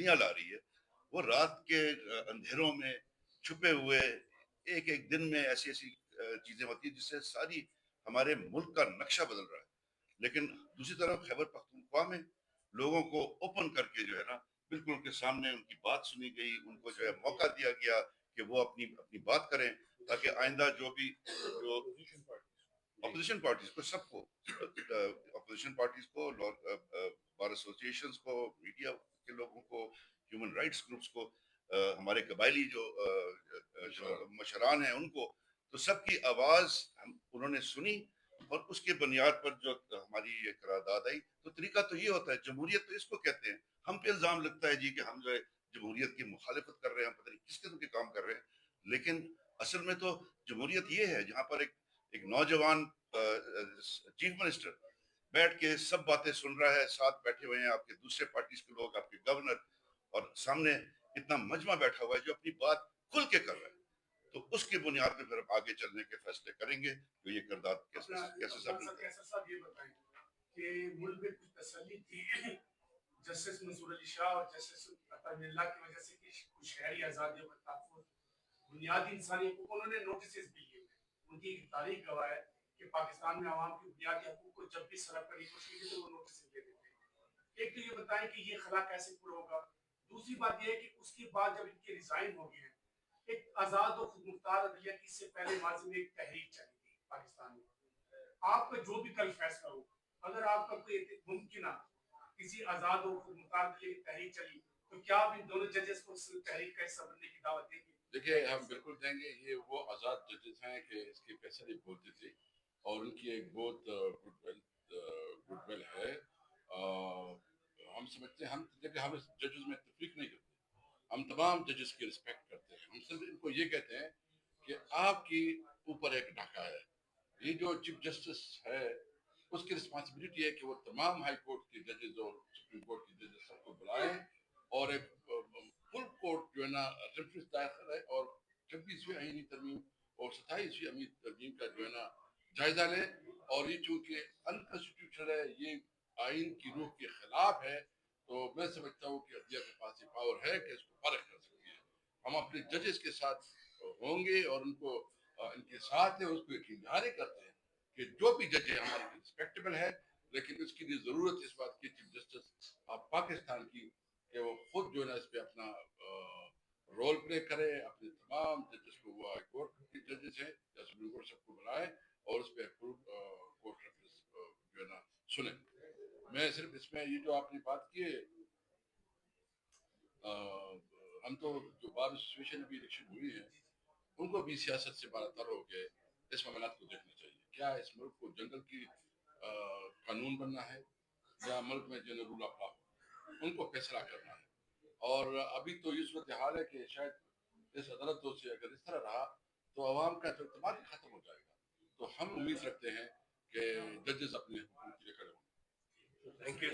تبدیلیاں لا رہی ہے، وہ رات کے اندھیروں میں چھپے ہوئے ایک ایک دن میں ایسی ایسی چیزیں ہوتی ہیں جس سے ساری ہمارے ملک کا نقشہ بدل رہا ہے. لیکن دوسری طرف خیبر پختونخوا میں لوگوں کو اوپن کر کے جو ہے نا بالکل ان کے سامنے ان کی بات سنی گئی، ان کو جو ہے موقع دیا گیا کہ وہ اپنی اپنی بات کریں، تاکہ آئندہ جو بھی جو اپوزیشن پارٹیز کو سب کو اپوزیشن پارٹیز کو بار ایسوسیشنز کو میڈیا کے لوگوں کو ہیومن رائٹس گروپس کو ہمارے قبائلی جو مشران ہیں ان کو تو سب کی آواز انہوں نے سنی اور اس کے بنیاد پر جو ہماری یہ قرارداد آئی. تو طریقہ تو یہ ہوتا ہے، جمہوریت تو اس کو کہتے ہیں. ہم پہ الزام لگتا ہے جی کہ ہم جو ہے جمہوریت کی مخالفت کر رہے ہیں، ہم پتہ نہیں کس قسم کے کام کر رہے ہیں، لیکن اصل میں تو جمہوریت یہ ہے جہاں پر ایک نوجوان چیف منسٹر بیٹھ کے سب باتیں سن رہا ہے، ساتھ بیٹھے ہوئے ہیں آپ کے دوسرے پارٹیز کے لوگ، آپ کے گورنر، اور سامنے اتنا مجمع بیٹھا ہوا ہے جو اپنی بات کھل کے کر رہا ہے. تو اس کی بنیاد پہ پھر ہم آگے چلنے کے فیصلے کریں گے کہ یہ کردار کیسے صاحب یہ بتائیں کہ ملک میں کچھ تسلی تھی جسٹس منصور علی شاہ اور جسٹس عطا اللہ کی وجہ سے کہ کچھ شہری آزادیوں کا تحفظ بنیادی انسانی حقوق، انہوں نے نوٹسز بھی لیے ہوئے. ان کی ایک تاریخ گواہ ہے کہ پاکستان میں عوام کی بنیادی حقوق کو جب بھی سلب کرنے کی کوشش کی تو وہ نوٹسز لے دیتے ہیں. ایک تو یہ بتائیں کہ یہ خلا کیسے پورا ہوگا. دوسری بات یہ ہے کہ اس کے بعد جب ان کے ریزائن ہو گئے ہیں، ایک آزاد و خود مختار عدلیہ کی اس سے پہلے ماضی میں ایک تحریک چلی تھی پاکستان میں. آپ کا جو بھی کل فیصلہ ہو، اگر آپ کا کوئی ممکنہ کسی آزاد و خود مختار عدلیہ کی تحریک چلی تو کیا آپ ان دونوں ججز کو اس تحریک کا حصہ بننے کی دعوت دیں گے؟ دیکھیے ہم بالکل دیں گے. یہ وہ آزاد ججز ہیں کہ اس کے فیصلے بولتے تھے اور ان کی ایک بہت گڈ ول ہے. ہم سمجھتے ہیں ہم ججز میں تفریق نہیں کرتے، ہم تمام ججز کی رسپیکٹ کرتے ہیں. ہم صرف ان کو یہ کہتے ہیں کہ آپ کی اوپر ایک ڈھاکہ ہے. یہ جو چیف جسٹس ہے اس کی رسپانسبلٹی ہے کہ وہ تمام ہائی کورٹ کے ججز اور سپریم کورٹ کے ججز سب کو بلائیں اور ایک فل کورٹ جو ہے نا ریفرنس دائر کرے اور 26ویں آئینی ترمیم اور 27ویں آئینی ترمیم کا جو ہے نا جائزہ لیں. اور یہ چونکہ انکانسٹیٹیوشنل ہے، یہ آئین کی روح کے خلاف ہے، تو میں سمجھتا ہوں کہ عدلیہ کے پاس یہ پاور ہے کہ اس کو فارغ کر سکتی ہے. ہم اپنے ججز کے ساتھ ہوں گے اور ان کو ان کے ساتھ ہیں، اس کو یقین دہانی کرتے ہیں کہ جو بھی جج ہے ہمارے لیے رسپیکٹیبل ہے، لیکن اس کے لیے ضرورت اس بات کی چیف جسٹس آف پاکستان کی کہ وہ خود جو ہے نا اس پہ اپنا رول پلے کرے، اپنے تمام ججز کو، وہ ہائی کورٹ کے ججز ہیں یا سپریم کورٹ، سب کو بلائے اور اس پہ کورٹ ریفرنس جو ہے نا سنیں. میں صرف اس میں یہ جو آپ نے بات کی ہے، ہم تو جو بار ایسوسیشن ابھی الیکشن ہوئی ہیں ان کو بھی سیاست سے بالاتر ہو کے اس معاملات کو دیکھنا چاہیے. کیا اس ملک کو جنگل کی قانون بننا ہے یا ملک میں جنرل رول آف لا ہو، ان کو فیصلہ کرنا ہے. اور ابھی تو یہ صورتحال ہے کہ شاید اس عدالتوں سے اگر اس طرح رہا تو عوام کا اعتماد ختم ہو جائے گا. تو ہم امید رکھتے ہیں کہ ججز اپنے حقوق کے لیے کھڑے ہوں. Thank you.